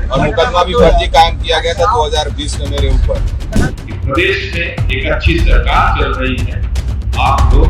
और मुकदमा भी फर्जी कायम किया गया था 2020 में मेरे ऊपर। प्रदेश में एक अच्छी सरकार चल रही है, आप लोग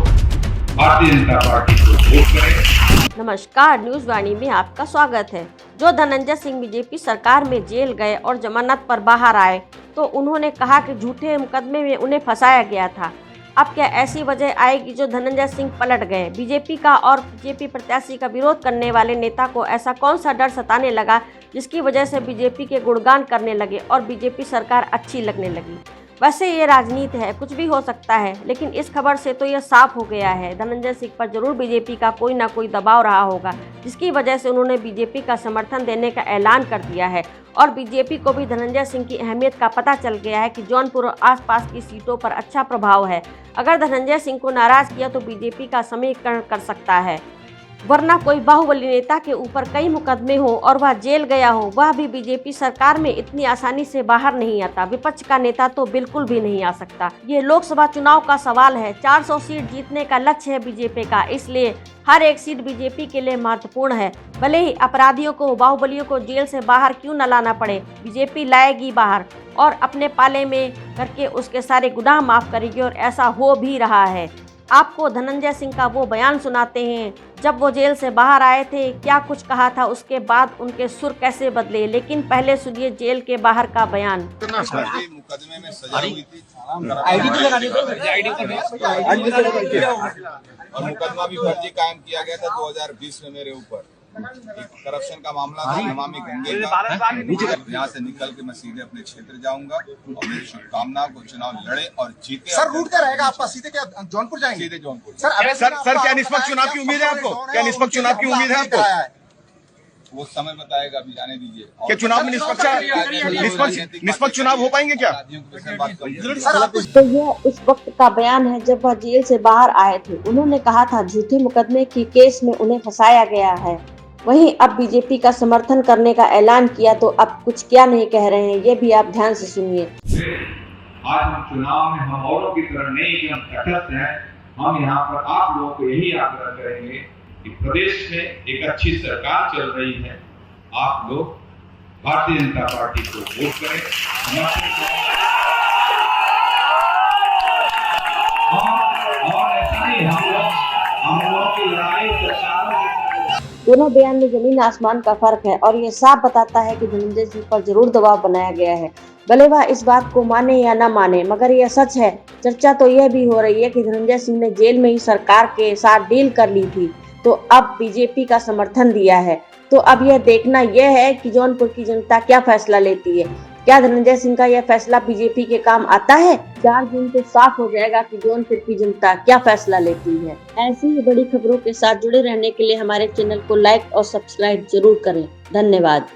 भारतीय जनता पार्टी को वोट करें। नमस्कार, न्यूज वाणी में आपका स्वागत है। जो धनंजय सिंह बीजेपी सरकार में जेल गए और जमानत पर बाहर आए तो उन्होंने कहा कि झूठे मुकदमे में उन्हें फंसाया गया था। अब क्या ऐसी वजह आएगी जो धनंजय सिंह पलट गए? बीजेपी का और बीजेपी प्रत्याशी का विरोध करने वाले नेता को ऐसा कौन सा डर सताने लगा जिसकी वजह से बीजेपी के गुणगान करने लगे और बीजेपी सरकार अच्छी लगने लगी? वैसे ये राजनीति है, कुछ भी हो सकता है, लेकिन इस खबर से तो यह साफ हो गया है धनंजय सिंह पर जरूर बीजेपी का कोई ना कोई दबाव रहा होगा, जिसकी वजह से उन्होंने बीजेपी का समर्थन देने का ऐलान कर दिया है। और बीजेपी को भी धनंजय सिंह की अहमियत का पता चल गया है कि जौनपुर और आसपास की सीटों पर अच्छा प्रभाव है। अगर धनंजय सिंह को नाराज किया तो बीजेपी का समीकरण कर सकता है, वरना कोई बाहुबली नेता के ऊपर कई मुकदमे हो और वह जेल गया हो, वह भी बीजेपी सरकार में इतनी आसानी से बाहर नहीं आता। विपक्ष का नेता तो बिल्कुल भी नहीं आ सकता। ये लोकसभा चुनाव का सवाल है। 400 सीट जीतने का लक्ष्य है बीजेपी का, इसलिए हर एक सीट बीजेपी के लिए महत्वपूर्ण है। भले ही अपराधियों को, बाहुबलियों को जेल से बाहर क्यों न लाना पड़े, बीजेपी लाएगी बाहर और अपने पाले में करके उसके सारे गुनाह माफ करेगी, और ऐसा हो भी रहा है। आपको धनंजय सिंह का वो बयान सुनाते हैं जब वो जेल से बाहर आए थे, क्या कुछ कहा था, उसके बाद उनके सुर कैसे बदले। लेकिन पहले सुनिए जेल के बाहर का बयान। मुकदमे में सजा हुई थी और मुकदमा भी फर्जी कायम किया गया था 2020 में मेरे ऊपर। एक करप्शन का मामला था, नमामि गंगे का। यहाँ से निकल के मैं सीधे अपने क्षेत्र जाऊंगा और मेरी शुभकामना को चुनाव लड़े और जीते। सर रूट क्या रहेगा आपका? सीधे क्या जौनपुर जाएंगे? सीधे जौनपुर। सर क्या निष्पक्ष चुनाव की उम्मीद है आपको? क्या निष्पक्ष चुनाव की उम्मीद है आपको? वो समय बताएगा, अभी जाने दीजिए। क्या चुनाव में निष्पक्ष चुनाव हो पाएंगे क्या? तो यह उस वक्त का बयान है जब वह जेल से बाहर आए थे। उन्होंने कहा था झूठे मुकदमे की केस में उन्हें फंसाया गया है। वहीं अब बीजेपी का समर्थन करने का ऐलान किया तो अब कुछ क्या नहीं कह रहे हैं, ये भी आप ध्यान से सुनिए। आज हम चुनाव में हम औरों की तरह नहीं कि हम तटस्थ हैं। हम यहाँ पर आप लोगों को यही आग्रह करेंगे कि प्रदेश में एक अच्छी सरकार चल रही है, आप लोग भारतीय जनता पार्टी को वोट करें, समर्थन करें। और ऐसा नहीं, हम लोगों की लड़ाई सरकारों। दोनों बयान में जमीन आसमान का फर्क है और ये साफ बताता है कि धनंजय सिंह पर जरूर दबाव बनाया गया है, भले वह इस बात को माने या न माने, मगर यह सच है। चर्चा तो यह भी हो रही है कि धनंजय सिंह ने जेल में ही सरकार के साथ डील कर ली थी, तो अब बीजेपी का समर्थन दिया है। तो अब यह देखना यह है कि जौनपुर की जनता क्या फैसला लेती है। क्या धनंजय सिंह का यह फैसला बीजेपी के काम आता है? 4 जून को साफ हो जाएगा कि जौनपुर की जनता क्या फैसला लेती है। ऐसी ही बड़ी खबरों के साथ जुड़े रहने के लिए हमारे चैनल को लाइक और सब्सक्राइब जरूर करें। धन्यवाद।